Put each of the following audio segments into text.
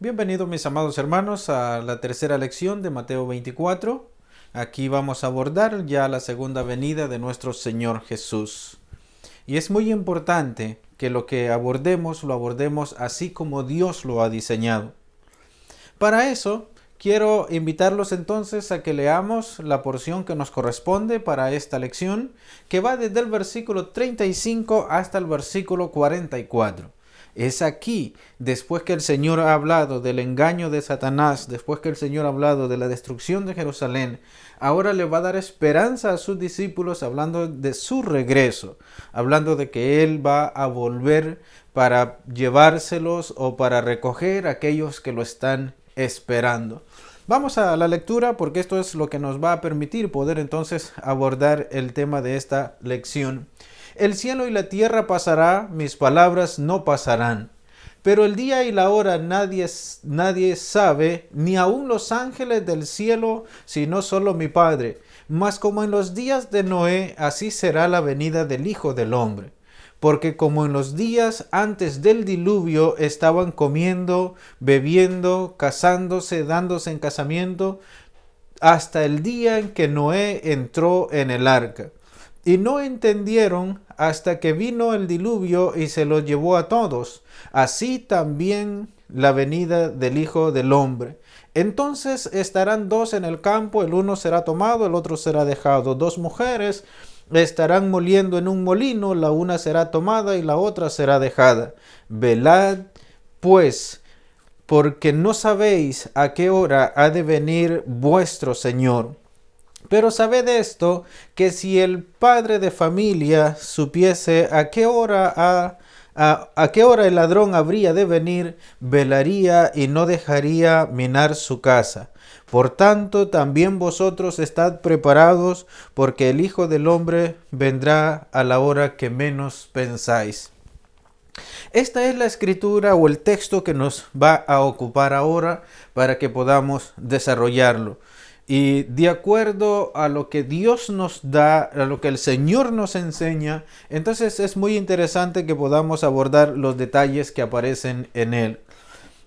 Bienvenidos mis amados hermanos a la tercera lección de Mateo 24. Aquí vamos a abordar ya la segunda venida de nuestro Señor Jesús. Y es muy importante que lo que abordemos lo abordemos así como Dios lo ha diseñado. Para eso, quiero invitarlos entonces a que leamos la porción que nos corresponde para esta lección, que va desde el versículo 35 hasta el versículo 44. Es aquí, después que el Señor ha hablado del engaño de Satanás, después que el Señor ha hablado de la destrucción de Jerusalén, ahora le va a dar esperanza a sus discípulos hablando de su regreso, hablando de que Él va a volver para llevárselos o para recoger a aquellos que lo están esperando. Vamos a la lectura porque esto es lo que nos va a permitir poder entonces abordar el tema de esta lección. El cielo y la tierra pasará, mis palabras no pasarán. Pero el día y la hora nadie sabe, ni aun los ángeles del cielo, sino solo mi Padre. Mas como en los días de Noé, así será la venida del Hijo del Hombre. Porque como en los días antes del diluvio estaban comiendo, bebiendo, casándose, dándose en casamiento, hasta el día en que Noé entró en el arca. Y no entendieron hasta que vino el diluvio y se los llevó a todos. Así también la venida del Hijo del Hombre. Entonces estarán dos en el campo, el uno será tomado, el otro será dejado. Dos mujeres estarán moliendo en un molino, la una será tomada y la otra será dejada. Velad, pues, porque no sabéis a qué hora ha de venir vuestro Señor. Pero sabed esto, que si el padre de familia supiese a qué hora el ladrón habría de venir, velaría y no dejaría minar su casa. Por tanto, también vosotros estad preparados, porque el Hijo del Hombre vendrá a la hora que menos pensáis. Esta es la escritura o el texto que nos va a ocupar ahora para que podamos desarrollarlo. Y de acuerdo a lo que Dios nos da, a lo que el Señor nos enseña, entonces es muy interesante que podamos abordar los detalles que aparecen en él.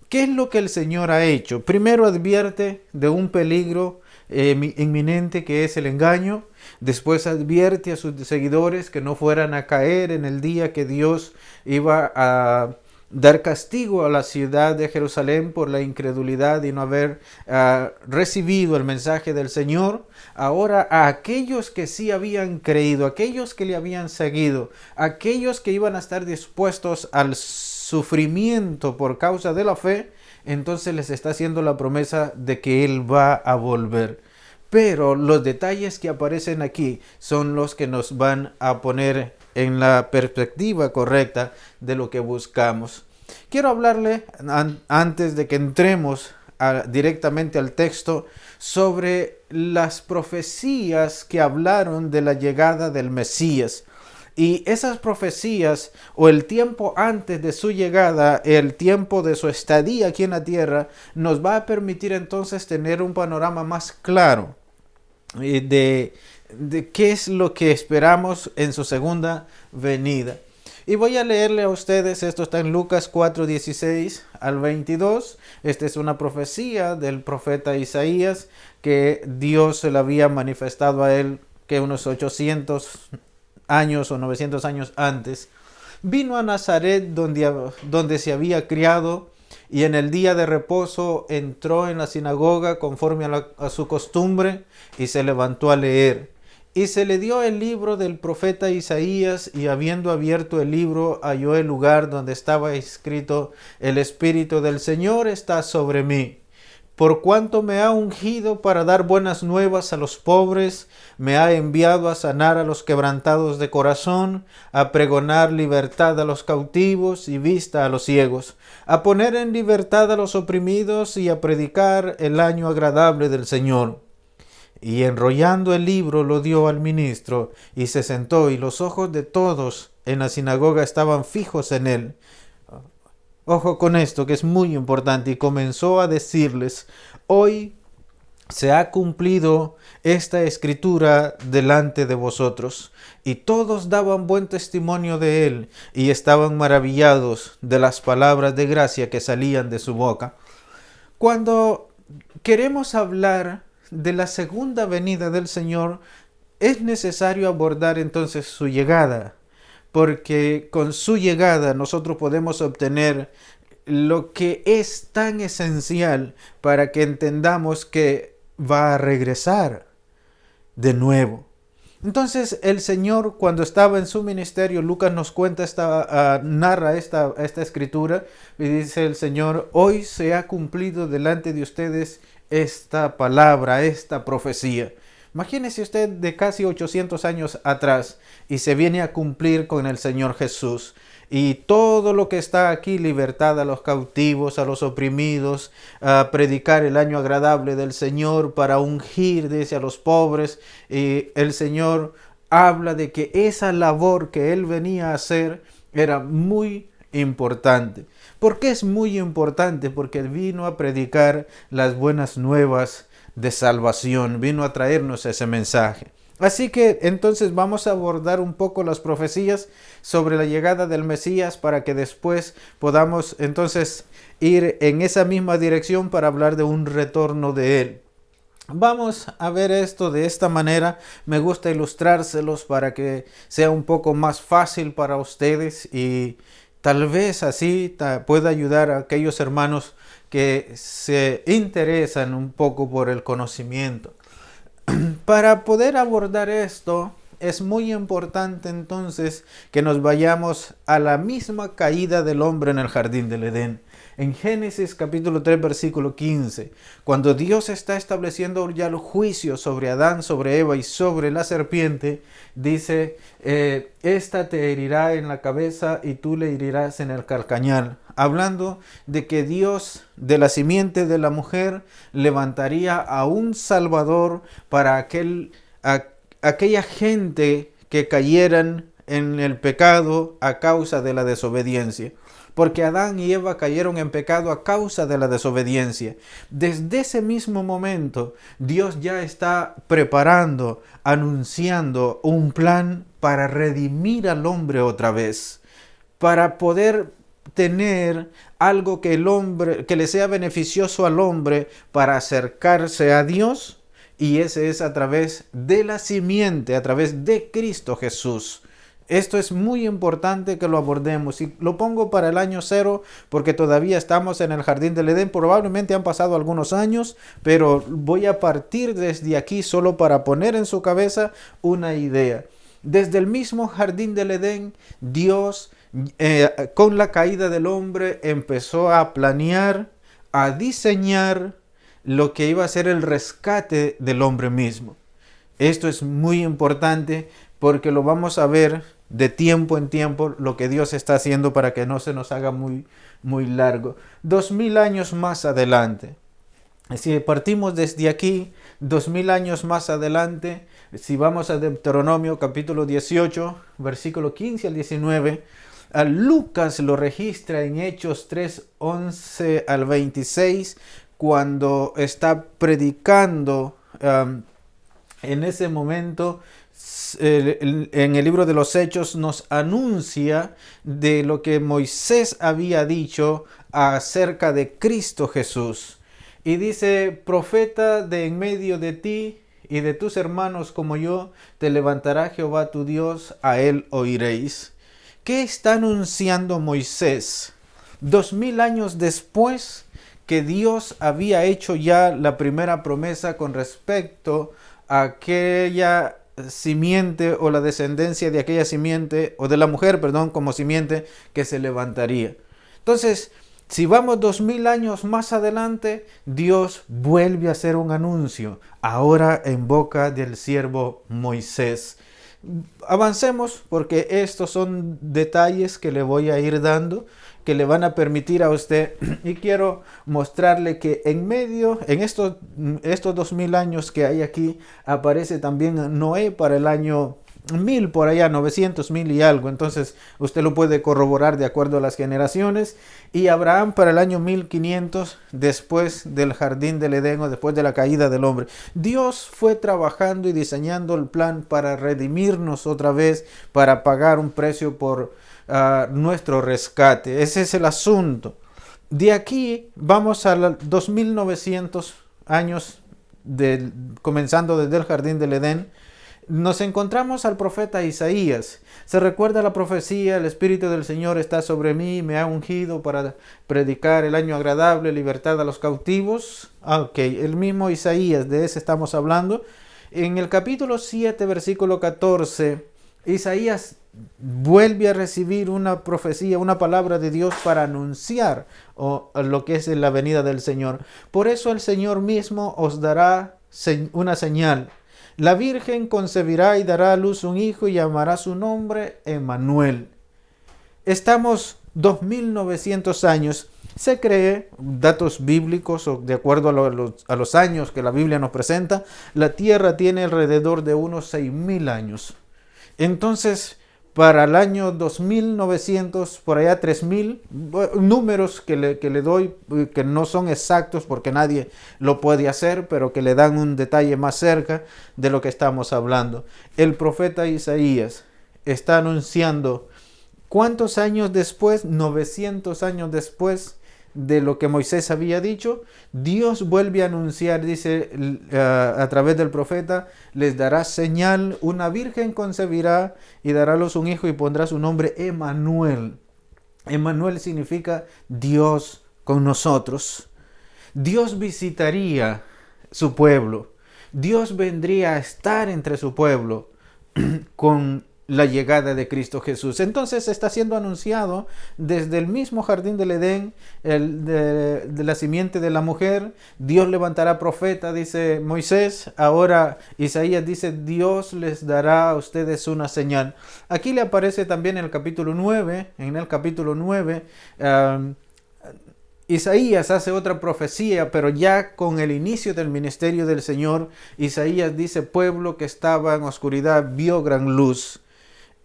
¿Qué es lo que el Señor ha hecho? Primero advierte de un peligro inminente que es el engaño. Después advierte a sus seguidores que no fueran a caer en el día que Dios iba a dar castigo a la ciudad de Jerusalén por la incredulidad y no haber recibido el mensaje del Señor. Ahora a aquellos que sí habían creído, aquellos que le habían seguido, aquellos que iban a estar dispuestos al sufrimiento por causa de la fe, entonces les está haciendo la promesa de que Él va a volver. Pero los detalles que aparecen aquí son los que nos van a poner en la perspectiva correcta de lo que buscamos. Quiero hablarle, antes de que entremos directamente al texto, sobre las profecías que hablaron de la llegada del Mesías. Y esas profecías, o el tiempo antes de su llegada, el tiempo de su estadía aquí en la tierra, nos va a permitir entonces tener un panorama más claro de qué es lo que esperamos en su segunda venida. Y voy a leerle a ustedes, esto está en Lucas 4:16 al 22. Esta es una profecía del profeta Isaías que Dios se la había manifestado a él que unos 800 años o 900 años antes. Vino a Nazaret donde se había criado, y en el día de reposo entró en la sinagoga conforme a su costumbre y se levantó a leer. Y se le dio el libro del profeta Isaías, y habiendo abierto el libro halló el lugar donde estaba escrito: el Espíritu del Señor está sobre mí, por cuanto me ha ungido para dar buenas nuevas a los pobres, me ha enviado a sanar a los quebrantados de corazón, a pregonar libertad a los cautivos y vista a los ciegos, a poner en libertad a los oprimidos y a predicar el año agradable del Señor. Y enrollando el libro lo dio al ministro y se sentó, y los ojos de todos en la sinagoga estaban fijos en él. Ojo con esto, que es muy importante. Y comenzó a decirles: hoy se ha cumplido esta escritura delante de vosotros. Y todos daban buen testimonio de él, y estaban maravillados de las palabras de gracia que salían de su boca. Cuando queremos hablar de la segunda venida del Señor, es necesario abordar entonces su llegada, porque con su llegada nosotros podemos obtener lo que es tan esencial para que entendamos que va a regresar de nuevo. Entonces el Señor, cuando estaba en su ministerio, Lucas nos cuenta, narra esta escritura y dice el Señor: hoy se ha cumplido delante de ustedes esta palabra, esta profecía. Imagínese usted de casi 800 años atrás y se viene a cumplir con el Señor Jesús. Y todo lo que está aquí, libertad a los cautivos, a los oprimidos, a predicar el año agradable del Señor, para ungir, dice, a los pobres. Y el Señor habla de que esa labor que Él venía a hacer era muy importante. ¿Por qué es muy importante? Porque vino a predicar las buenas nuevas de salvación, vino a traernos ese mensaje. Así que entonces vamos a abordar un poco las profecías sobre la llegada del Mesías para que después podamos entonces ir en esa misma dirección para hablar de un retorno de Él. Vamos a ver esto de esta manera. Me gusta ilustrárselos para que sea un poco más fácil para ustedes y tal vez así pueda ayudar a aquellos hermanos que se interesan un poco por el conocimiento. Para poder abordar esto, es muy importante entonces que nos vayamos a la misma caída del hombre en el jardín del Edén. En Génesis capítulo 3 versículo 15, cuando Dios está estableciendo ya los juicios sobre Adán, sobre Eva y sobre la serpiente, dice, esta te herirá en la cabeza y tú le herirás en el calcañar. Hablando de que Dios, de la simiente de la mujer, levantaría a un Salvador para aquella gente que cayeran en el pecado a causa de la desobediencia. Porque Adán y Eva cayeron en pecado a causa de la desobediencia. Desde ese mismo momento, Dios ya está preparando, anunciando un plan para redimir al hombre otra vez, para poder tener algo que le sea beneficioso al hombre para acercarse a Dios, y ese es a través de la simiente, a través de Cristo Jesús. Esto es muy importante que lo abordemos y lo pongo para el año 0 porque todavía estamos en el jardín del Edén. Probablemente han pasado algunos años, pero voy a partir desde aquí solo para poner en su cabeza una idea. Desde el mismo jardín del Edén, Dios, con la caída del hombre, empezó a planear, a diseñar lo que iba a ser el rescate del hombre mismo. Esto es muy importante porque lo vamos a ver de tiempo en tiempo, lo que Dios está haciendo para que no se nos haga muy, muy largo. 2000 años más adelante, si partimos desde aquí, 2000 años más adelante, si vamos a Deuteronomio capítulo 18, versículo 15 al 19, a Lucas lo registra en Hechos 3, 11 al 26, cuando está predicando en ese momento. En el libro de los Hechos nos anuncia de lo que Moisés había dicho acerca de Cristo Jesús. Y dice, profeta de en medio de ti y de tus hermanos como yo, te levantará Jehová tu Dios, a él oiréis. ¿Qué está anunciando Moisés? 2000 años después que Dios había hecho ya la primera promesa con respecto a aquella simiente o la descendencia de aquella simiente o de la mujer, como simiente que se levantaría. Entonces, si vamos 2000 años más adelante, Dios vuelve a hacer un anuncio, ahora en boca del siervo Moisés. Avancemos porque estos son detalles que le voy a ir dando, que le van a permitir a usted, y quiero mostrarle que en medio, en estos 2000 años que hay aquí, aparece también Noé para el año 1000, por allá, 900, 1000 y algo. Entonces usted lo puede corroborar de acuerdo a las generaciones. Y Abraham para el año 1500, después del jardín del Edén o después de la caída del hombre. Dios fue trabajando y diseñando el plan para redimirnos otra vez, para pagar un precio por nuestro rescate. Ese es el asunto. De aquí vamos a los 2900 años, comenzando desde el jardín del Edén. Nos encontramos al profeta Isaías. Se recuerda la profecía: el Espíritu del Señor está sobre mí, me ha ungido para predicar el año agradable, libertad a los cautivos. Ok, el mismo Isaías, de ese estamos hablando. En el capítulo 7, versículo 14, Isaías vuelve a recibir una profecía, una palabra de Dios para anunciar lo que es la venida del Señor. Por eso el Señor mismo os dará una señal. La Virgen concebirá y dará a luz un hijo y llamará su nombre Emmanuel. Estamos 2900 años. Se cree, datos bíblicos o de acuerdo a los años que la Biblia nos presenta, la Tierra tiene alrededor de unos 6000 años. Entonces, para el año 2900, por allá 3000, números que le doy, que no son exactos porque nadie lo puede hacer, pero que le dan un detalle más cerca de lo que estamos hablando. El profeta Isaías está anunciando, ¿cuántos años después? 900 años después de lo que Moisés había dicho, Dios vuelve a anunciar, dice a través del profeta: les dará señal, una virgen concebirá y dará a luz un hijo y pondrá su nombre Emmanuel. Emmanuel significa Dios con nosotros. Dios visitaría su pueblo. Dios vendría a estar entre su pueblo con la llegada de Cristo Jesús. Entonces está siendo anunciado desde el mismo jardín del Edén, de la simiente de la mujer. Dios levantará profeta, dice Moisés. Ahora Isaías dice: Dios les dará a ustedes una señal. Aquí le aparece también en el capítulo 9. En el capítulo 9 Isaías hace otra profecía, pero ya con el inicio del ministerio del Señor. Isaías dice: pueblo que estaba en oscuridad vio gran luz,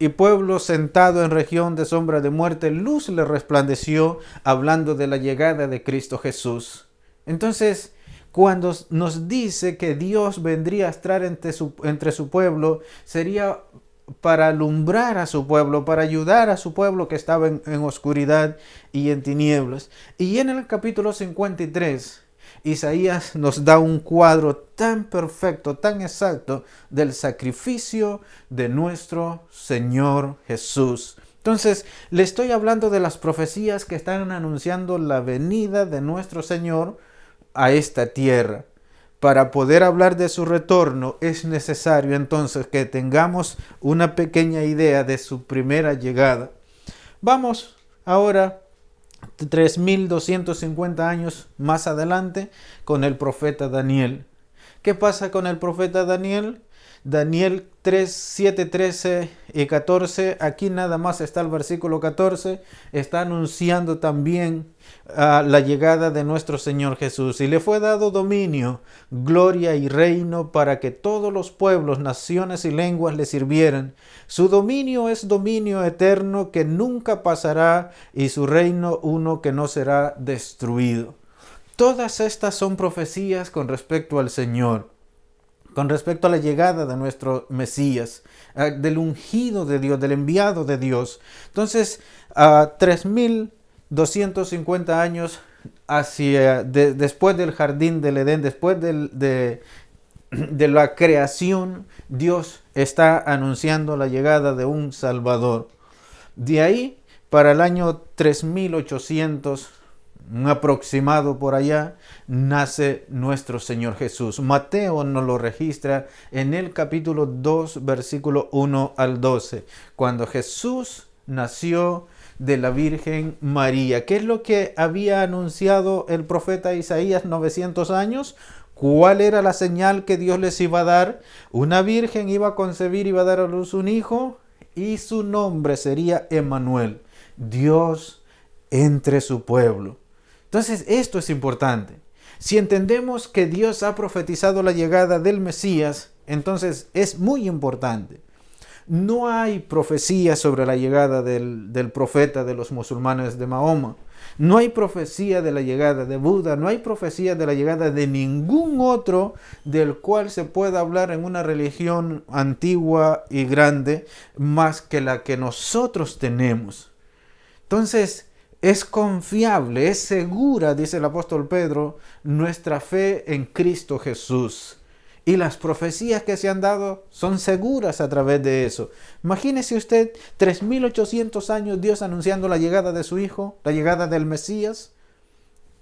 y pueblo sentado en región de sombra de muerte, luz le resplandeció, hablando de la llegada de Cristo Jesús. Entonces, cuando nos dice que Dios vendría a estar entre su pueblo, sería para alumbrar a su pueblo, para ayudar a su pueblo que estaba en oscuridad y en tinieblas. Y en el capítulo 53, Isaías nos da un cuadro tan perfecto, tan exacto del sacrificio de nuestro Señor Jesús. Entonces, le estoy hablando de las profecías que están anunciando la venida de nuestro Señor a esta tierra. Para poder hablar de su retorno es necesario entonces que tengamos una pequeña idea de su primera llegada. Vamos ahora 3250 años más adelante con el profeta Daniel. ¿Qué pasa con el profeta Daniel? Daniel 3, 7, 13 y 14, aquí nada más está el versículo 14, está anunciando también la llegada de nuestro Señor Jesús. Y le fue dado dominio, gloria y reino para que todos los pueblos, naciones y lenguas le sirvieran. Su dominio es dominio eterno que nunca pasará, y su reino uno que no será destruido. Todas estas son profecías con respecto al Señor, con respecto a la llegada de nuestro Mesías, del ungido de Dios, del enviado de Dios. Entonces, 3250 años después del jardín del Edén, después de la creación, Dios está anunciando la llegada de un Salvador. De ahí, para el año 3800, un aproximado por allá, nace nuestro Señor Jesús. Mateo nos lo registra en el capítulo 2, versículo 1 al 12, cuando Jesús nació de la Virgen María. ¿Qué es lo que había anunciado el profeta Isaías 900 años? ¿Cuál era la señal que Dios les iba a dar? Una virgen iba a concebir, iba a dar a luz un hijo, y su nombre sería Emmanuel, Dios entre su pueblo. Entonces, esto es importante. Si entendemos que Dios ha profetizado la llegada del Mesías, entonces es muy importante. No hay profecía sobre la llegada del profeta de los musulmanes de Mahoma. No hay profecía de la llegada de Buda. No hay profecía de la llegada de ningún otro del cual se pueda hablar en una religión antigua y grande más que la que nosotros tenemos. Entonces, es confiable, es segura, dice el apóstol Pedro, nuestra fe en Cristo Jesús. Y las profecías que se han dado son seguras a través de eso. Imagínese usted 3800 años Dios anunciando la llegada de su Hijo, la llegada del Mesías.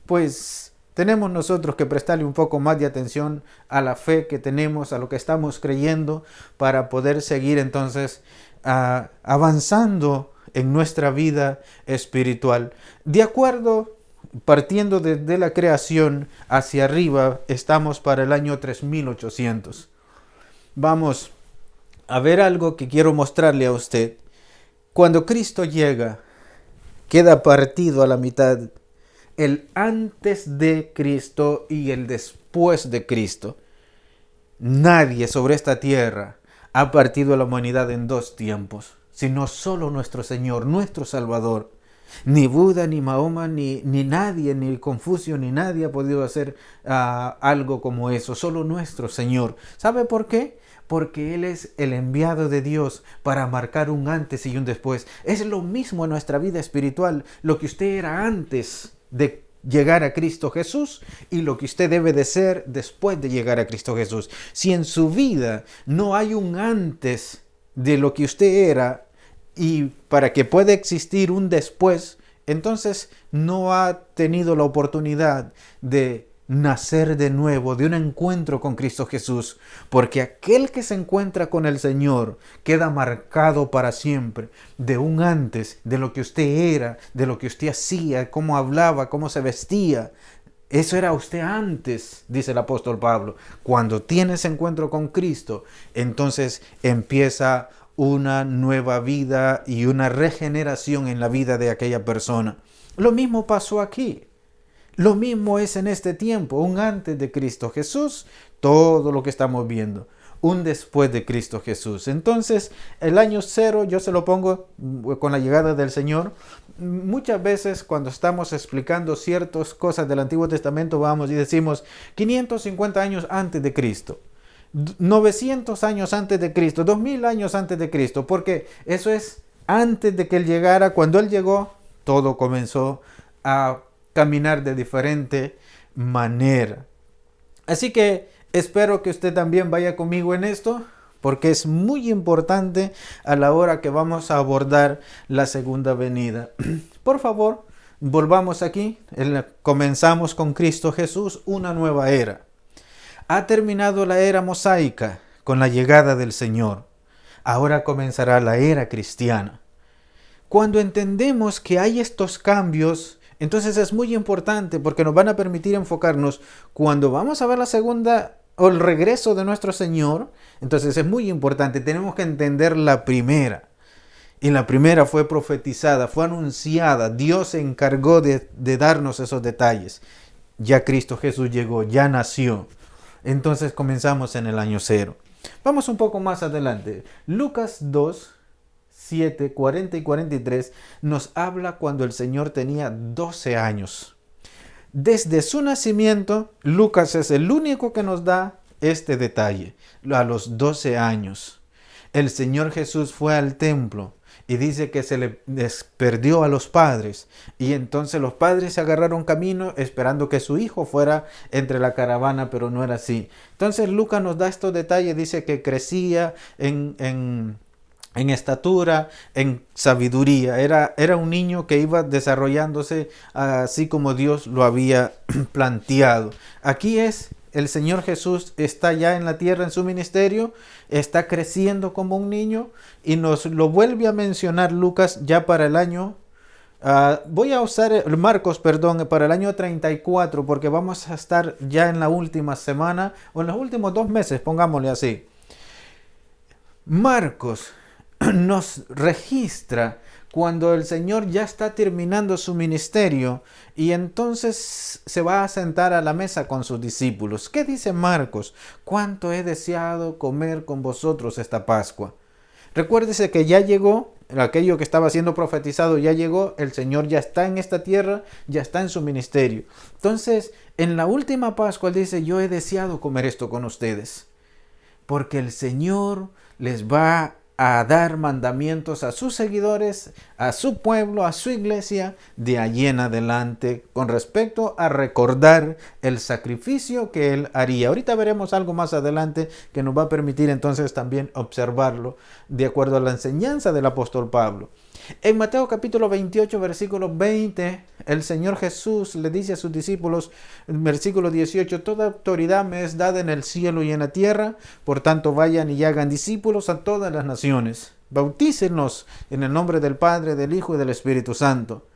Pues tenemos nosotros que prestarle un poco más de atención a la fe que tenemos, a lo que estamos creyendo, para poder seguir entonces avanzando en nuestra vida espiritual. De acuerdo, partiendo desde la creación hacia arriba, estamos para el año 3800. Vamos a ver algo que quiero mostrarle a usted. Cuando Cristo llega, queda partido a la mitad el antes de Cristo y el después de Cristo. Nadie sobre esta tierra ha partido a la humanidad en dos tiempos, sino solo nuestro Señor, nuestro Salvador. Ni Buda, ni Mahoma, ni nadie, ni Confucio, ni nadie ha podido hacer algo como eso, solo nuestro Señor. ¿Sabe por qué? Porque Él es el enviado de Dios para marcar un antes y un después. Es lo mismo en nuestra vida espiritual, lo que usted era antes de llegar a Cristo Jesús y lo que usted debe de ser después de llegar a Cristo Jesús. Si en su vida no hay un antes de lo que usted era y para que pueda existir un después, entonces no ha tenido la oportunidad de nacer de nuevo, de un encuentro con Cristo Jesús, porque aquel que se encuentra con el Señor queda marcado para siempre de un antes, de lo que usted era, de lo que usted hacía, cómo hablaba, cómo se vestía. Eso era usted antes, dice el apóstol Pablo. Cuando tiene ese encuentro con Cristo, entonces empieza una nueva vida y una regeneración en la vida de aquella persona. Lo mismo pasó aquí. Lo mismo es en este tiempo, un antes de Cristo Jesús, todo lo que estamos viendo, un después de Cristo Jesús. Entonces, el año 0 yo se lo pongo con la llegada del Señor. Muchas veces cuando estamos explicando ciertas cosas del Antiguo Testamento vamos y decimos 550 años antes de Cristo, 900 años antes de Cristo, 2000 años antes de Cristo, porque eso es antes de que Él llegara. Cuando Él llegó, todo comenzó a caminar de diferente manera. Así que espero que usted también vaya conmigo en esto, porque es muy importante a la hora que vamos a abordar la segunda venida. Por favor, volvamos aquí. Comenzamos con Cristo Jesús, una nueva era. Ha terminado la era mosaica con la llegada del Señor. Ahora comenzará la era cristiana. Cuando entendemos que hay estos cambios, entonces es muy importante porque nos van a permitir enfocarnos cuando vamos a ver la segunda o el regreso de nuestro Señor. Entonces es muy importante, tenemos que entender la primera. Y la primera fue profetizada, fue anunciada. Dios se encargó de darnos esos detalles. Ya Cristo Jesús llegó, ya nació. Entonces comenzamos en el año 0. Vamos un poco más adelante. Lucas 2. 7, 40 y 43 nos habla cuando el Señor tenía 12 años. Desde su nacimiento, Lucas es el único que nos da este detalle. A los 12 años, el Señor Jesús fue al templo y dice que se le desperdió a los padres. Y entonces los padres se agarraron camino esperando que su hijo fuera entre la caravana, pero no era así. Entonces Lucas nos da estos detalles, dice que crecía en estatura, en sabiduría. Era un niño que iba desarrollándose así como Dios lo había planteado. Aquí el Señor Jesús está ya en la tierra en su ministerio, está creciendo como un niño y nos lo vuelve a mencionar Lucas ya para el año, voy a usar Marcos, para el año 34, porque vamos a estar ya en la última semana o en los últimos 2 meses, pongámosle así. Marcos nos registra cuando el Señor ya está terminando su ministerio y entonces se va a sentar a la mesa con sus discípulos. ¿Qué dice Marcos? ¿Cuánto he deseado comer con vosotros esta Pascua? Recuérdese que ya llegó, aquello que estaba siendo profetizado ya llegó, el Señor ya está en esta tierra, ya está en su ministerio. Entonces, en la última Pascua, Él dice, yo he deseado comer esto con ustedes, porque el Señor les va a dar mandamientos a sus seguidores, a su pueblo, a su iglesia, de allí en adelante, con respecto a recordar el sacrificio que Él haría. Ahorita veremos algo más adelante que nos va a permitir entonces también observarlo de acuerdo a la enseñanza del apóstol Pablo. En Mateo capítulo 28, versículo 20, el Señor Jesús le dice a sus discípulos, versículo 18, toda autoridad me es dada en el cielo y en la tierra, por tanto vayan y hagan discípulos a todas las naciones. Bautícenlos en el nombre del Padre, del Hijo y del Espíritu Santo.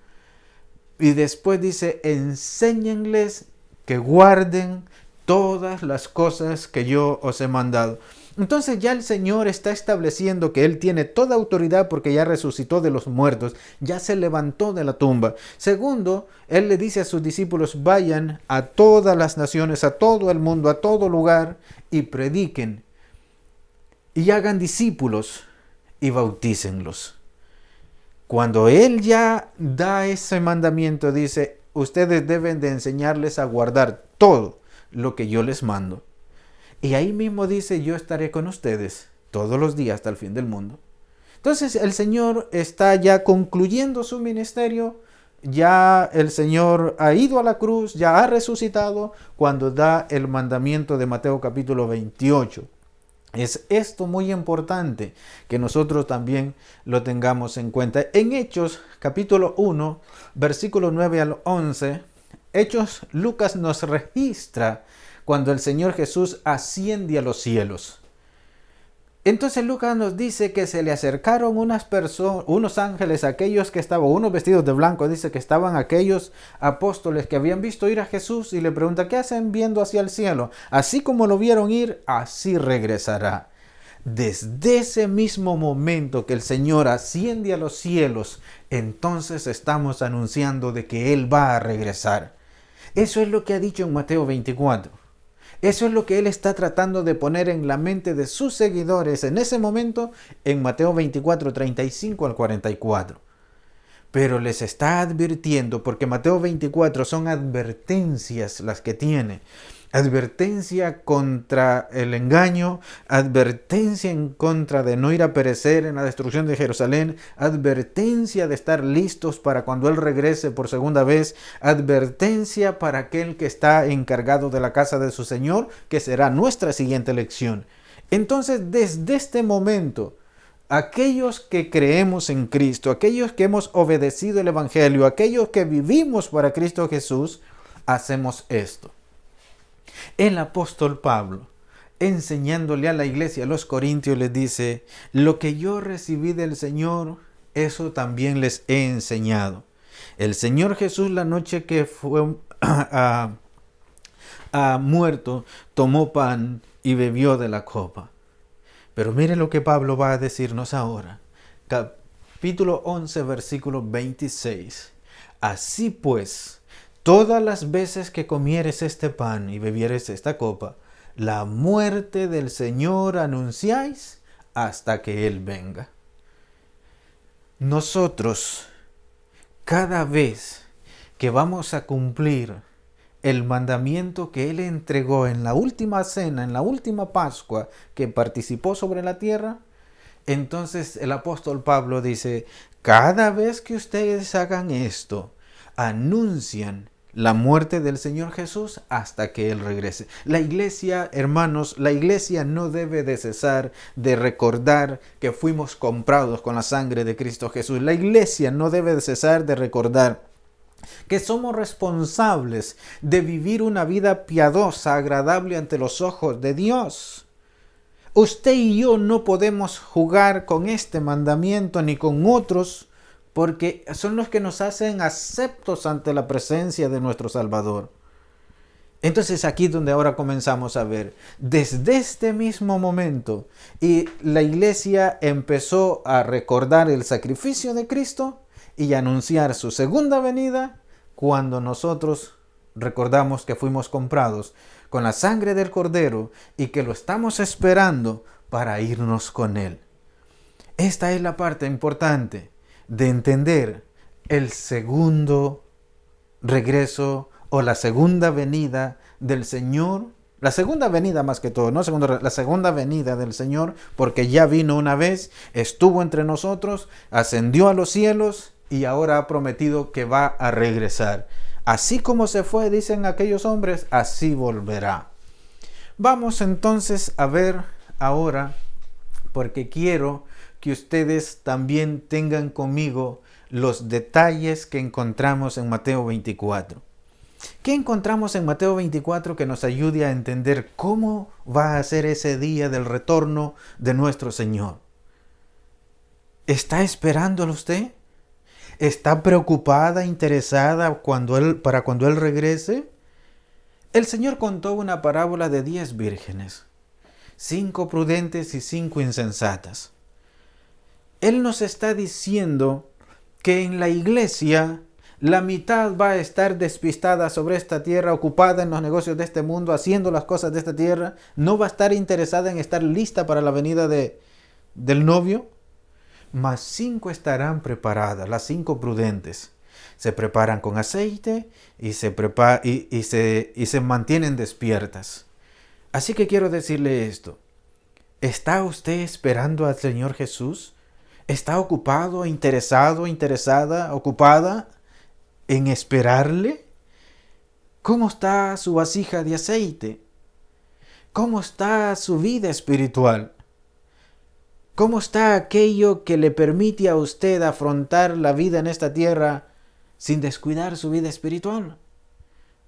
Y después dice, enséñenles que guarden todas las cosas que yo os he mandado. Entonces ya el Señor está estableciendo que Él tiene toda autoridad porque ya resucitó de los muertos, ya se levantó de la tumba. Segundo, Él le dice a sus discípulos, vayan a todas las naciones, a todo el mundo, a todo lugar y prediquen y hagan discípulos y bautícenlos. Cuando Él ya da ese mandamiento, dice, ustedes deben de enseñarles a guardar todo lo que yo les mando. Y ahí mismo dice, yo estaré con ustedes todos los días hasta el fin del mundo. Entonces el Señor está ya concluyendo su ministerio, ya el Señor ha ido a la cruz, ya ha resucitado cuando da el mandamiento de Mateo capítulo 28. Es esto muy importante que nosotros también lo tengamos en cuenta. En Hechos capítulo 1, versículo 9 al 11, Hechos, Lucas nos registra cuando el Señor Jesús asciende a los cielos. Entonces Lucas nos dice que se le acercaron unos ángeles, aquellos que estaban, unos vestidos de blanco, dice que estaban aquellos apóstoles que habían visto ir a Jesús y le pregunta, ¿qué hacen viendo hacia el cielo? Así como lo vieron ir, así regresará. Desde ese mismo momento que el Señor asciende a los cielos, entonces estamos anunciando de que Él va a regresar. Eso es lo que ha dicho en Mateo 24. Eso es lo que Él está tratando de poner en la mente de sus seguidores en ese momento en Mateo 24, 35 al 44. Pero les está advirtiendo, porque Mateo 24 son advertencias las que tiene. Advertencia contra el engaño, advertencia en contra de no ir a perecer en la destrucción de Jerusalén, advertencia de estar listos para cuando Él regrese por segunda vez, advertencia para aquel que está encargado de la casa de su Señor, que será nuestra siguiente lección. Entonces, desde este momento, aquellos que creemos en Cristo, aquellos que hemos obedecido el Evangelio, aquellos que vivimos para Cristo Jesús, hacemos esto. El apóstol Pablo, enseñándole a la iglesia, a los corintios, les dice, lo que yo recibí del Señor, eso también les he enseñado. El Señor Jesús, la noche que fue muerto, tomó pan y bebió de la copa. Pero mire lo que Pablo va a decirnos ahora. Capítulo 11, versículo 26. Así pues, todas las veces que comieres este pan y bebieres esta copa, la muerte del Señor anunciáis hasta que Él venga. Nosotros, cada vez que vamos a cumplir el mandamiento que Él entregó en la última cena, en la última Pascua que participó sobre la tierra, entonces el apóstol Pablo dice, cada vez que ustedes hagan esto, anuncian la muerte del Señor Jesús hasta que Él regrese. La iglesia, hermanos, la iglesia no debe de cesar de recordar que fuimos comprados con la sangre de Cristo Jesús. La iglesia no debe de cesar de recordar que somos responsables de vivir una vida piadosa, agradable ante los ojos de Dios. Usted y yo no podemos jugar con este mandamiento ni con otros, porque son los que nos hacen aceptos ante la presencia de nuestro Salvador. Entonces aquí es donde ahora comenzamos a ver, desde este mismo momento, y la iglesia empezó a recordar el sacrificio de Cristo y a anunciar su segunda venida, cuando nosotros recordamos que fuimos comprados con la sangre del Cordero y que lo estamos esperando para irnos con Él. Esta es la parte importante de entender el segundo regreso o la segunda venida del Señor La segunda venida más que todo, no la segunda venida del Señor, porque ya vino una vez, estuvo entre nosotros, ascendió a los cielos y ahora ha prometido que va a regresar. Así como se fue, dicen aquellos hombres, así volverá. Vamos entonces a ver ahora, porque quiero que ustedes también tengan conmigo los detalles que encontramos en Mateo 24. ¿Qué encontramos en Mateo 24 que nos ayude a entender cómo va a ser ese día del retorno de nuestro Señor? ¿Está esperándolo usted? ¿Está preocupada, interesada para cuando Él regrese? El Señor contó una parábola de 10 vírgenes, 5 prudentes y 5 insensatas. Él nos está diciendo que en la iglesia la mitad va a estar despistada sobre esta tierra, ocupada en los negocios de este mundo, haciendo las cosas de esta tierra, no va a estar interesada en estar lista para la venida del novio, mas 5 estarán preparadas, las 5 prudentes. Se preparan con aceite y se mantienen despiertas. Así que quiero decirle esto. ¿Está usted esperando al Señor Jesús? ¿Está ocupado, interesado, interesada, ocupada en esperarle? ¿Cómo está su vasija de aceite? ¿Cómo está su vida espiritual? ¿Cómo está aquello que le permite a usted afrontar la vida en esta tierra sin descuidar su vida espiritual?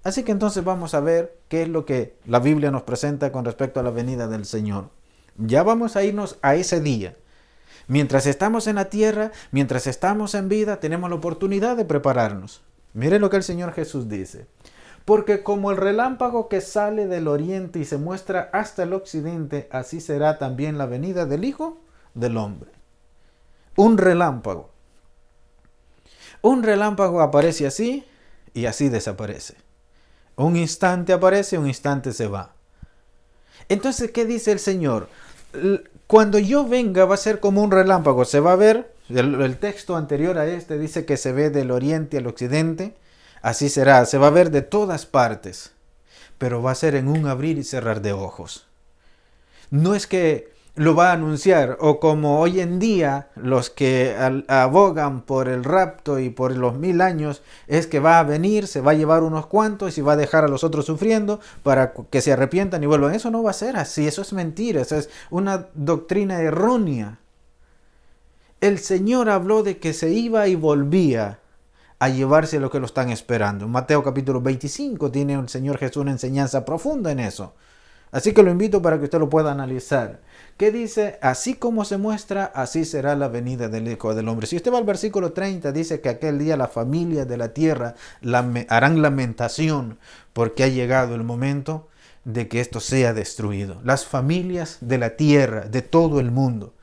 Así que entonces vamos a ver qué es lo que la Biblia nos presenta con respecto a la venida del Señor. Ya vamos a irnos a ese día. Mientras estamos en la tierra, mientras estamos en vida, tenemos la oportunidad de prepararnos. Mire lo que el Señor Jesús dice. Porque como el relámpago que sale del oriente y se muestra hasta el occidente, así será también la venida del Hijo del Hombre. Un relámpago. Un relámpago aparece así y así desaparece. Un instante aparece, un instante se va. Entonces, ¿qué dice el Señor? Cuando yo venga va a ser como un relámpago. Se va a ver, el texto anterior a este dice que se ve del oriente al occidente. Así será, se va a ver de todas partes. Pero va a ser en un abrir y cerrar de ojos. No es que lo va a anunciar, o como hoy en día los que abogan por el rapto y por los 1000 años, es que va a venir, se va a llevar unos cuantos y va a dejar a los otros sufriendo para que se arrepientan y vuelvan. Eso no va a ser así, eso es mentira, eso es una doctrina errónea. El Señor habló de que se iba y volvía a llevarse lo que lo están esperando. En Mateo capítulo 25 tiene el Señor Jesús una enseñanza profunda en eso. Así que lo invito para que usted lo pueda analizar. ¿Qué dice? Así como se muestra, así será la venida del Hijo del Hombre. Si usted va al versículo 30, dice que aquel día las familias de la tierra harán lamentación porque ha llegado el momento de que esto sea destruido. Las familias de la tierra, de todo el mundo.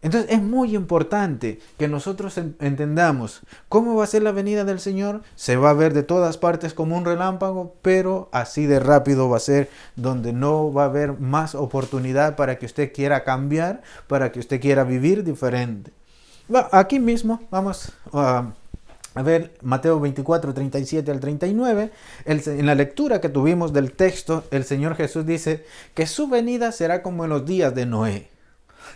Entonces es muy importante que nosotros entendamos cómo va a ser la venida del Señor. Se va a ver de todas partes como un relámpago, pero así de rápido va a ser, donde no va a haber más oportunidad para que usted quiera cambiar, para que usted quiera vivir diferente. Aquí mismo vamos a ver Mateo 24, 37 al 39. En la lectura que tuvimos del texto, el Señor Jesús dice que su venida será como en los días de Noé.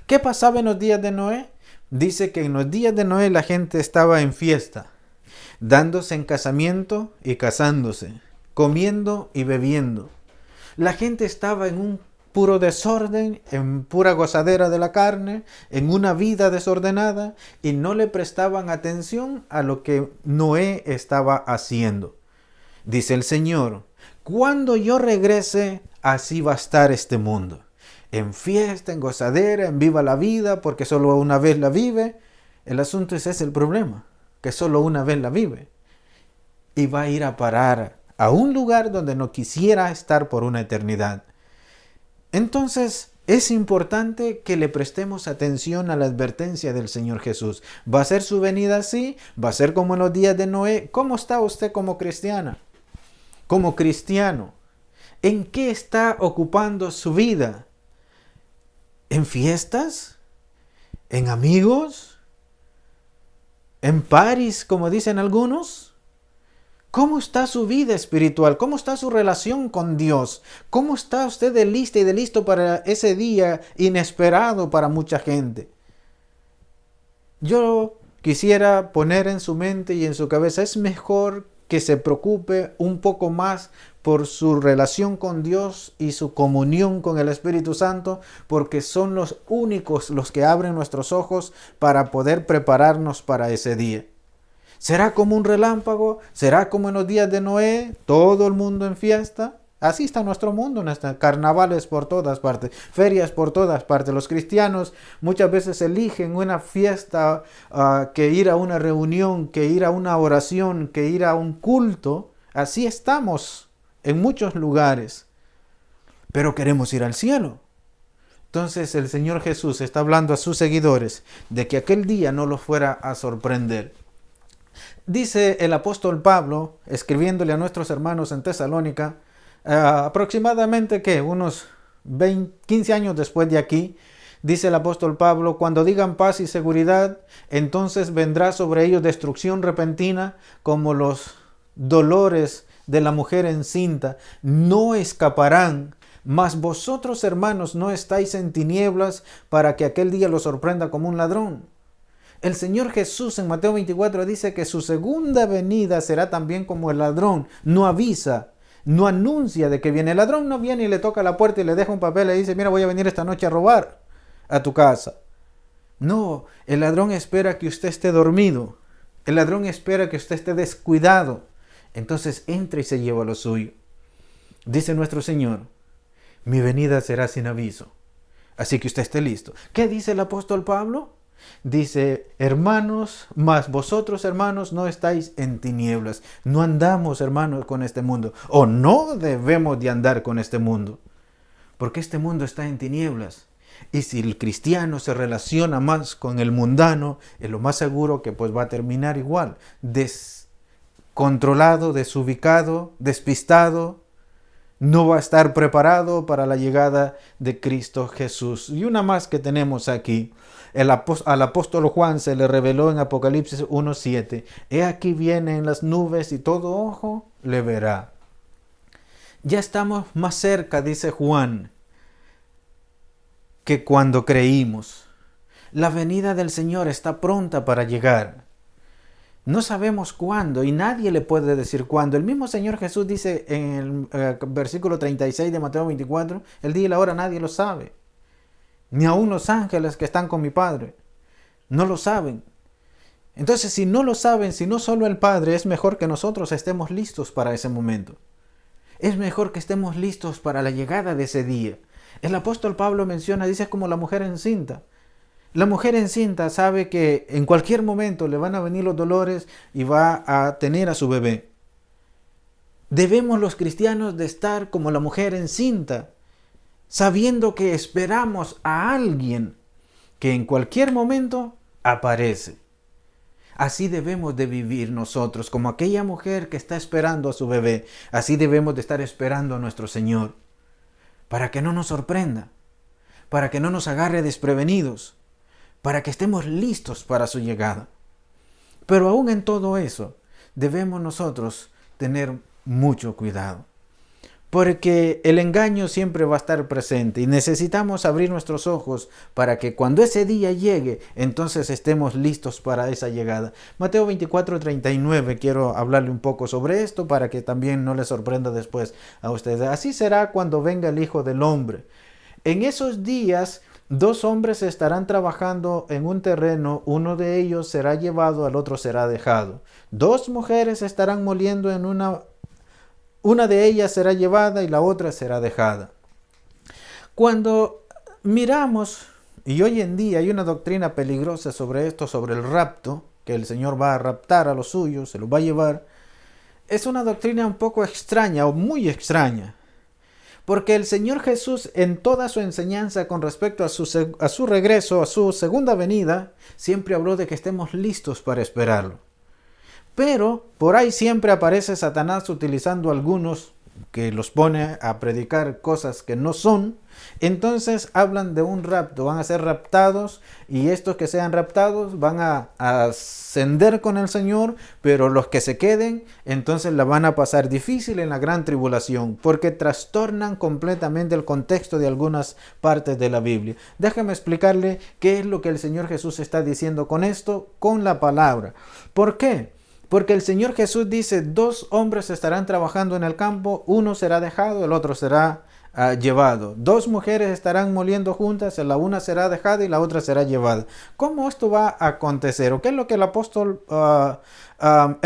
¿Qué pasaba en los días de Noé? Dice que en los días de Noé la gente estaba en fiesta, dándose en casamiento y casándose, comiendo y bebiendo. La gente estaba en un puro desorden, en pura gozadera de la carne, en una vida desordenada, y no le prestaban atención a lo que Noé estaba haciendo. Dice el Señor, cuando yo regrese, así va a estar este mundo. En fiesta, en gozadera, en viva la vida, porque solo una vez la vive. El asunto es ese el problema, que solo una vez la vive. Y va a ir a parar a un lugar donde no quisiera estar por una eternidad. Entonces, es importante que le prestemos atención a la advertencia del Señor Jesús. ¿Va a ser su venida así? ¿Va a ser como en los días de Noé? ¿Cómo está usted como cristiana? Como cristiano. ¿En qué está ocupando su vida? ¿En fiestas? ¿En amigos? ¿En paris, como dicen algunos? ¿Cómo está su vida espiritual? ¿Cómo está su relación con Dios? ¿Cómo está usted de lista y de listo para ese día inesperado para mucha gente? Yo quisiera poner en su mente y en su cabeza, es mejor que se preocupe un poco más por su relación con Dios y su comunión con el Espíritu Santo, porque son los únicos los que abren nuestros ojos para poder prepararnos para ese día. ¿Será como un relámpago? ¿Será como en los días de Noé? ¿Todo el mundo en fiesta? Así está nuestro mundo, carnavales por todas partes, ferias por todas partes. Los cristianos muchas veces eligen una fiesta que ir a una reunión, que ir a una oración, que ir a un culto. Así estamos en muchos lugares, pero queremos ir al cielo. Entonces el Señor Jesús está hablando a sus seguidores de que aquel día no los fuera a sorprender. Dice el apóstol Pablo, escribiéndole a nuestros hermanos en Tesalónica, aproximadamente unos 15 años después de aquí, dice el apóstol Pablo, cuando digan paz y seguridad, entonces vendrá sobre ellos destrucción repentina como los dolores de la mujer encinta, no escaparán. Mas vosotros, hermanos, no estáis en tinieblas para que aquel día los sorprenda como un ladrón. El Señor Jesús en Mateo 24 dice que su segunda venida será también como el ladrón. No avisa, no anuncia de que viene. El ladrón no viene y le toca la puerta y le deja un papel y le dice, mira, voy a venir esta noche a robar a tu casa. No, el ladrón espera que usted esté dormido. El ladrón espera que usted esté descuidado. Entonces entra y se lleva lo suyo. Dice nuestro Señor, mi venida será sin aviso. Así que usted esté listo. ¿Qué dice el apóstol Pablo? Dice, hermanos, mas vosotros, hermanos, no estáis en tinieblas. No andamos, hermanos, con este mundo. O no debemos de andar con este mundo. Porque este mundo está en tinieblas. Y si el cristiano se relaciona más con el mundano, es lo más seguro que pues va a terminar igual. Descontrolado, desubicado, despistado. No va a estar preparado para la llegada de Cristo Jesús. Y una más que tenemos aquí. Al apóstol Juan se le reveló en Apocalipsis 1:7. He aquí viene en las nubes y todo ojo le verá. Ya estamos más cerca, dice Juan, que cuando creímos. La venida del Señor está pronta para llegar. No sabemos cuándo y nadie le puede decir cuándo. El mismo Señor Jesús dice en el versículo 36 de Mateo 24, el día y la hora nadie lo sabe. Ni aun los ángeles que están con mi Padre. No lo saben. Entonces, si no lo saben, si no solo el Padre, es mejor que nosotros estemos listos para ese momento. Es mejor que estemos listos para la llegada de ese día. El apóstol Pablo menciona, dice, es como la mujer encinta. La mujer encinta sabe que en cualquier momento le van a venir los dolores y va a tener a su bebé. Debemos los cristianos de estar como la mujer encinta, sabiendo que esperamos a alguien que en cualquier momento aparece. Así debemos de vivir nosotros, como aquella mujer que está esperando a su bebé. Así debemos de estar esperando a nuestro Señor, para que no nos sorprenda, para que no nos agarre desprevenidos, para que estemos listos para su llegada. Pero aún en todo eso, debemos nosotros tener mucho cuidado. Porque el engaño siempre va a estar presente y necesitamos abrir nuestros ojos para que cuando ese día llegue, entonces estemos listos para esa llegada. Mateo 24:39, quiero hablarle un poco sobre esto para que también no le sorprenda después a ustedes. Así será cuando venga el Hijo del Hombre. En esos días, 2 hombres estarán trabajando en un terreno, uno de ellos será llevado, al otro será dejado. 2 mujeres estarán moliendo en una de ellas será llevada y la otra será dejada. Cuando miramos, y hoy en día hay una doctrina peligrosa sobre esto, sobre el rapto, que el Señor va a raptar a los suyos, se los va a llevar, es una doctrina un poco extraña o muy extraña. Porque el Señor Jesús en toda su enseñanza con respecto a su regreso, a su segunda venida, siempre habló de que estemos listos para esperarlo. Pero por ahí siempre aparece Satanás utilizando algunos que los pone a predicar cosas que no son Entonces hablan de un rapto, van a ser raptados y estos que sean raptados van a ascender con el Señor, pero los que se queden entonces la van a pasar difícil en la gran tribulación porque trastornan completamente el contexto de algunas partes de la Biblia. Déjame explicarle qué es lo que el Señor Jesús está diciendo con esto, con la palabra. ¿Por qué? Porque el Señor Jesús dice, 2 hombres estarán trabajando en el campo, uno será dejado, el otro será llevado. 2 mujeres estarán moliendo juntas, la una será dejada y la otra será llevada. ¿Cómo esto va a acontecer? ¿O qué es lo que el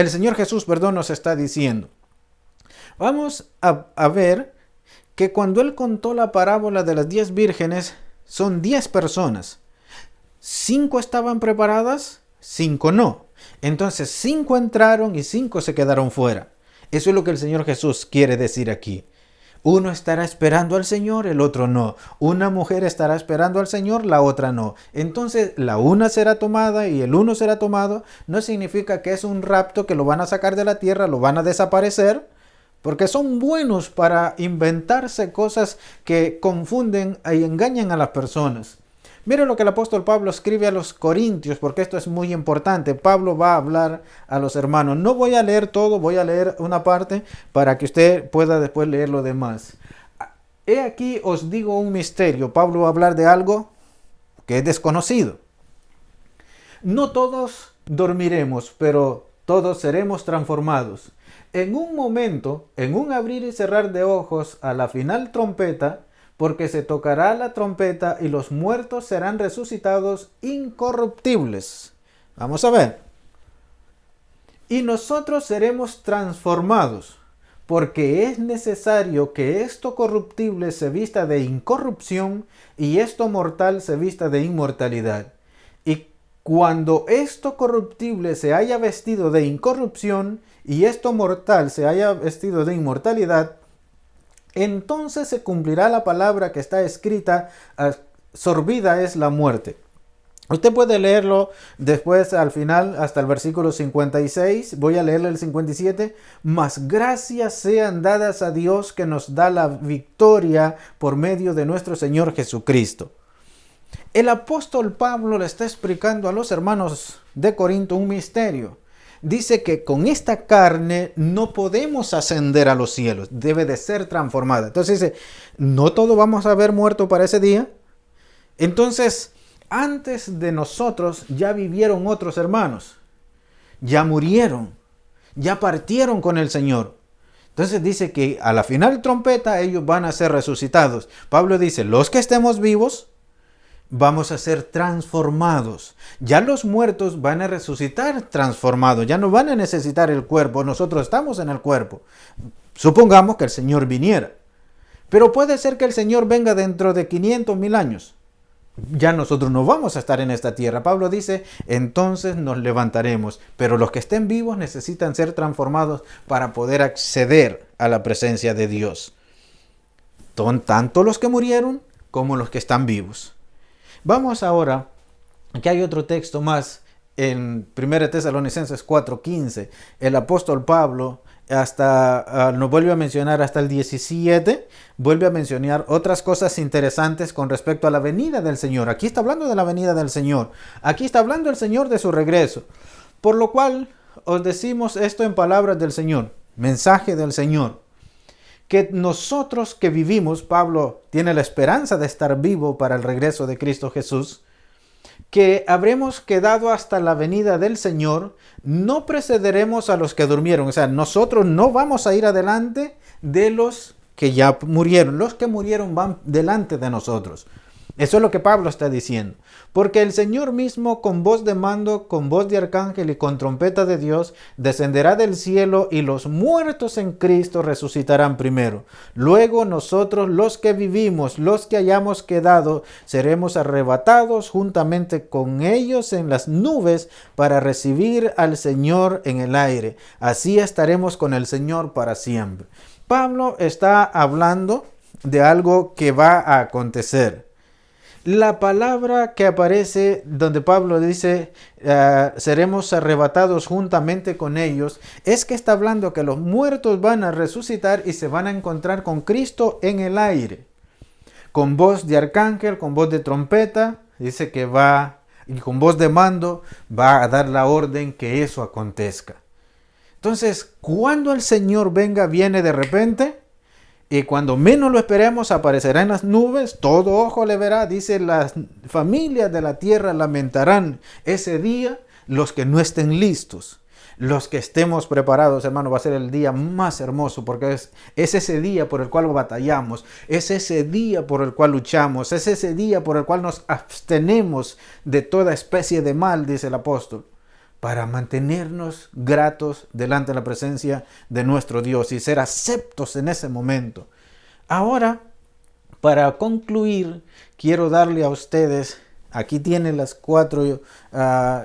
Señor Jesús, nos está diciendo? Vamos a ver que cuando Él contó la parábola de las 10 vírgenes, son 10 personas. 5 estaban preparadas, 5 no. Entonces 5 entraron y 5 se quedaron fuera. Eso es lo que el Señor Jesús quiere decir aquí. Uno estará esperando al Señor, el otro no. Una mujer estará esperando al Señor, la otra no. Entonces la una será tomada y el uno será tomado. No significa que es un rapto que lo van a sacar de la tierra, lo van a desaparecer. Porque son buenos para inventarse cosas que confunden y engañan a las personas. Mire lo que el apóstol Pablo escribe a los Corintios, porque esto es muy importante. Pablo va a hablar a los hermanos. No voy a leer todo, voy a leer una parte para que usted pueda después leer lo demás. He aquí os digo un misterio. Pablo va a hablar de algo que es desconocido. No todos dormiremos, pero todos seremos transformados. En un momento, en un abrir y cerrar de ojos, a la final trompeta, porque se tocará la trompeta y los muertos serán resucitados incorruptibles. Vamos a ver. Y nosotros seremos transformados, porque es necesario que esto corruptible se vista de incorrupción y esto mortal se vista de inmortalidad. Y cuando esto corruptible se haya vestido de incorrupción y esto mortal se haya vestido de inmortalidad, entonces se cumplirá la palabra que está escrita, sorbida es la muerte. Usted puede leerlo después al final hasta el versículo 56. Voy a leerle el 57. Mas gracias sean dadas a Dios que nos da la victoria por medio de nuestro Señor Jesucristo. El apóstol Pablo le está explicando a los hermanos de Corinto un misterio. Dice que con esta carne no podemos ascender a los cielos, debe de ser transformada. Entonces dice, no todos vamos a haber muerto para ese día. Entonces, antes de nosotros ya vivieron otros hermanos, ya murieron, ya partieron con el Señor. Entonces dice que a la final trompeta ellos van a ser resucitados. Pablo dice, los que estemos vivos, vamos a ser transformados. Ya los muertos van a resucitar transformados. Ya no van a necesitar el cuerpo. Nosotros estamos en el cuerpo. Supongamos que el Señor viniera. Pero puede ser que el Señor venga dentro de 500,000 años. Ya nosotros no vamos a estar en esta tierra. Pablo dice, entonces nos levantaremos. Pero los que estén vivos necesitan ser transformados para poder acceder a la presencia de Dios. Son tanto los que murieron como los que están vivos. Vamos ahora, aquí hay otro texto más en 1 Tesalonicenses 4:15. El apóstol Pablo nos vuelve a mencionar hasta el 17, vuelve a mencionar otras cosas interesantes con respecto a la venida del Señor. Aquí está hablando de la venida del Señor. Aquí está hablando el Señor de su regreso. Por lo cual os decimos esto en palabras del Señor, mensaje del Señor. Que nosotros que vivimos, Pablo tiene la esperanza de estar vivo para el regreso de Cristo Jesús, que habremos quedado hasta la venida del Señor, no precederemos a los que durmieron. O sea, nosotros no vamos a ir adelante de los que ya murieron. Los que murieron van delante de nosotros. Eso es lo que Pablo está diciendo. Porque el Señor mismo con voz de mando, con voz de arcángel y con trompeta de Dios, descenderá del cielo y los muertos en Cristo resucitarán primero. Luego nosotros los que vivimos, los que hayamos quedado, seremos arrebatados juntamente con ellos en las nubes para recibir al Señor en el aire. Así estaremos con el Señor para siempre. Pablo está hablando de algo que va a acontecer. La palabra que aparece donde Pablo dice seremos arrebatados juntamente con ellos, es que está hablando que los muertos van a resucitar y se van a encontrar con Cristo en el aire. con voz de arcángel, con voz de trompeta, dice que va, y con voz de mando, va a dar la orden que eso acontezca. Entonces, cuando el Señor viene de repente, y cuando menos lo esperemos, aparecerá en las nubes, todo ojo le verá, dice, las familias de la tierra lamentarán ese día, los que no estén listos. Los que estemos preparados, hermano, va a ser el día más hermoso, porque es ese día por el cual batallamos, es ese día por el cual luchamos, es ese día por el cual nos abstenemos de toda especie de mal, dice el apóstol, para mantenernos gratos delante de la presencia de nuestro Dios y ser aceptos en ese momento. Ahora, para concluir, quiero darle a ustedes, aquí tienen las 4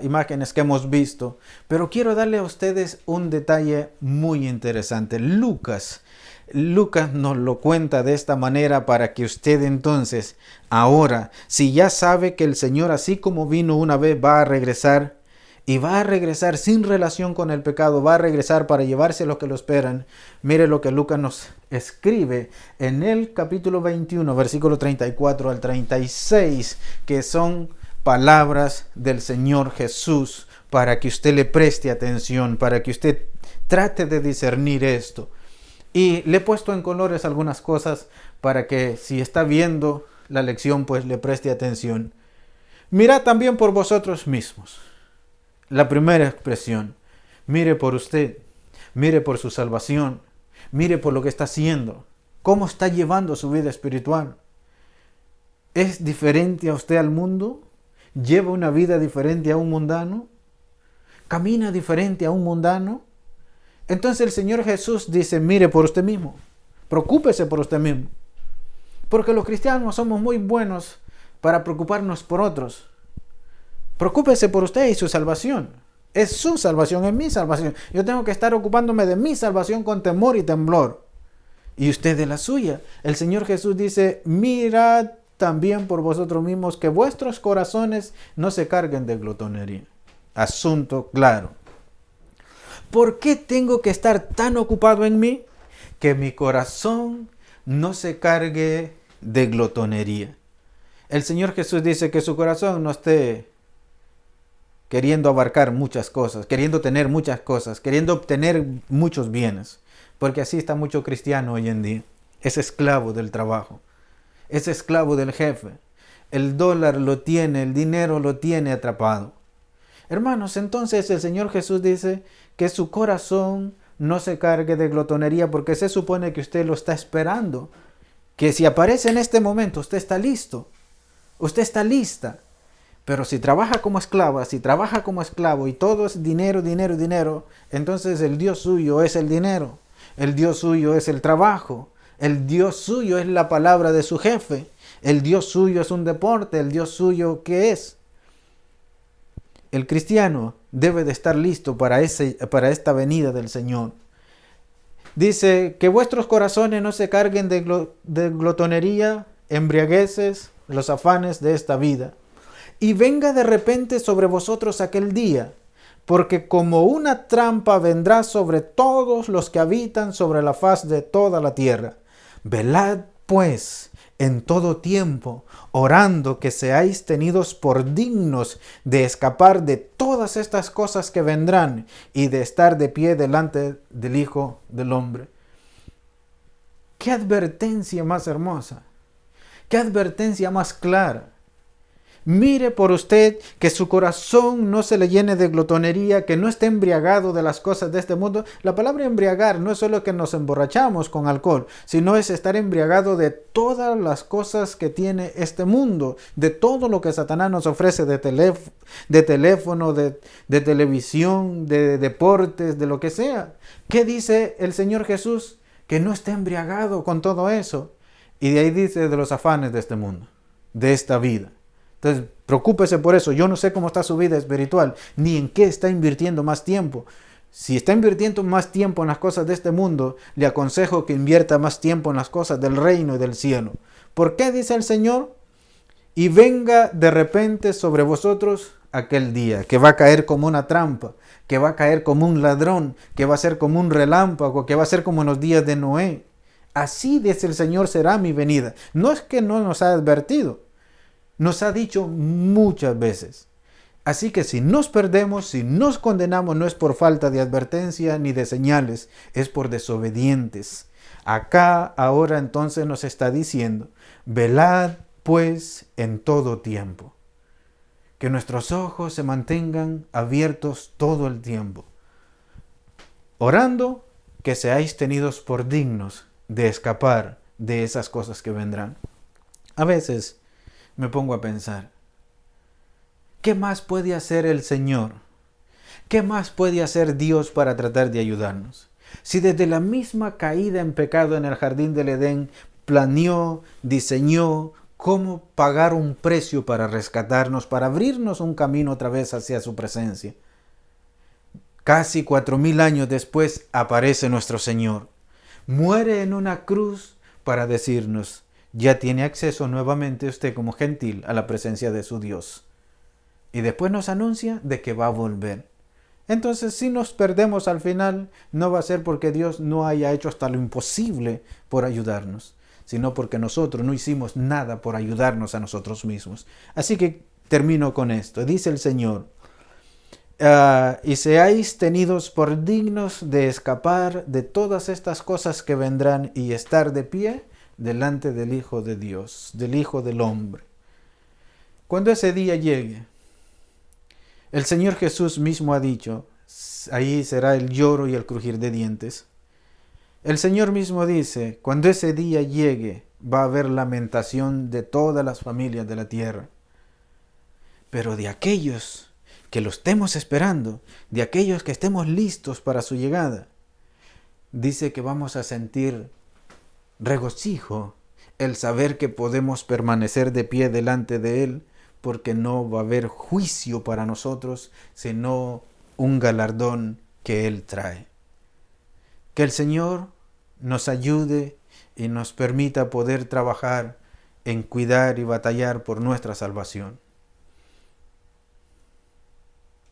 imágenes que hemos visto, pero quiero darle a ustedes un detalle muy interesante. Lucas nos lo cuenta de esta manera para que usted entonces, ahora, si ya sabe que el Señor, así como vino una vez, va a regresar, y va a regresar sin relación con el pecado, va a regresar para llevarse a los que lo esperan. Mire lo que Lucas nos escribe en el capítulo 21, versículo 34 al 36, que son palabras del Señor Jesús, para que usted le preste atención, para que usted trate de discernir esto. Y le he puesto en colores algunas cosas para que si está viendo la lección, pues le preste atención. Mirad también por vosotros mismos. La primera expresión, mire por usted, mire por su salvación, mire por lo que está haciendo, cómo está llevando su vida espiritual. ¿Es diferente a usted al mundo? ¿Lleva una vida diferente a un mundano? ¿Camina diferente a un mundano? Entonces el Señor Jesús dice, mire por usted mismo, preocúpese por usted mismo. Porque los cristianos somos muy buenos para preocuparnos por otros. Preocúpese por usted y su salvación. Es su salvación, es mi salvación. Yo tengo que estar ocupándome de mi salvación con temor y temblor. Y usted de la suya. El Señor Jesús dice, mirad también por vosotros mismos que vuestros corazones no se carguen de glotonería. Asunto claro. ¿Por qué tengo que estar tan ocupado en mí? Que mi corazón no se cargue de glotonería. El Señor Jesús dice que su corazón no esté queriendo abarcar muchas cosas, queriendo tener muchas cosas, queriendo obtener muchos bienes. Porque así está mucho cristiano hoy en día. Es esclavo del trabajo. Es esclavo del jefe. El dólar lo tiene, el dinero lo tiene atrapado. Hermanos, entonces el Señor Jesús dice que su corazón no se cargue de glotonería, porque se supone que usted lo está esperando. Que si aparece en este momento, usted está listo. Usted está lista. Pero si trabaja como esclava, si trabaja como esclavo y todo es dinero, dinero, dinero, entonces el Dios suyo es el dinero. El Dios suyo es el trabajo. El Dios suyo es la palabra de su jefe. El Dios suyo es un deporte. El Dios suyo, ¿qué es? El cristiano debe de estar listo para esta venida del Señor. Dice que vuestros corazones no se carguen de glotonería, embriagueces, los afanes de esta vida. Y venga de repente sobre vosotros aquel día, porque como una trampa vendrá sobre todos los que habitan sobre la faz de toda la tierra. Velad, pues, en todo tiempo, orando que seáis tenidos por dignos de escapar de todas estas cosas que vendrán y de estar de pie delante del Hijo del Hombre. ¡Qué advertencia más hermosa! ¡Qué advertencia más clara! Mire por usted que su corazón no se le llene de glotonería, que no esté embriagado de las cosas de este mundo. La palabra embriagar no es solo que nos emborrachamos con alcohol, sino es estar embriagado de todas las cosas que tiene este mundo, de todo lo que Satanás nos ofrece de teléfono, de televisión, de deportes, de lo que sea. ¿Qué dice el Señor Jesús? Que no esté embriagado con todo eso. Y de ahí dice de los afanes de este mundo, de esta vida. Entonces, preocúpese por eso. Yo no sé cómo está su vida espiritual, ni en qué está invirtiendo más tiempo. Si está invirtiendo más tiempo en las cosas de este mundo, le aconsejo que invierta más tiempo en las cosas del reino y del cielo. ¿Por qué dice el Señor? Y venga de repente sobre vosotros aquel día, que va a caer como una trampa, que va a caer como un ladrón, que va a ser como un relámpago, que va a ser como en los días de Noé. Así dice el Señor será mi venida. No es que no nos ha advertido, nos ha dicho muchas veces. Así que si nos perdemos, si nos condenamos, no es por falta de advertencia ni de señales, es por desobedientes. Acá ahora entonces nos está diciendo, velad pues en todo tiempo. Que nuestros ojos se mantengan abiertos todo el tiempo. Orando que seáis tenidos por dignos de escapar de esas cosas que vendrán. A veces me pongo a pensar, ¿qué más puede hacer el Señor? ¿Qué más puede hacer Dios para tratar de ayudarnos? Si desde la misma caída en pecado en el jardín del Edén planeó, diseñó cómo pagar un precio para rescatarnos, para abrirnos un camino otra vez hacia su presencia. Casi 4000 años después aparece nuestro Señor. Muere en una cruz para decirnos, ya tiene acceso nuevamente usted como gentil a la presencia de su Dios. Y después nos anuncia de que va a volver. Entonces, si nos perdemos al final, no va a ser porque Dios no haya hecho hasta lo imposible por ayudarnos, sino porque nosotros no hicimos nada por ayudarnos a nosotros mismos. Así que termino con esto. Dice el Señor, y seáis tenidos por dignos de escapar de todas estas cosas que vendrán y estar de pie delante del Hijo de Dios, del Hijo del Hombre. Cuando ese día llegue, el Señor Jesús mismo ha dicho, ahí será el lloro y el crujir de dientes. El Señor mismo dice, cuando ese día llegue, va a haber lamentación de todas las familias de la tierra. Pero de aquellos que lo estemos esperando, de aquellos que estemos listos para su llegada, dice que vamos a sentir regocijo, el saber que podemos permanecer de pie delante de Él, porque no va a haber juicio para nosotros, sino un galardón que Él trae. Que el Señor nos ayude y nos permita poder trabajar en cuidar y batallar por nuestra salvación.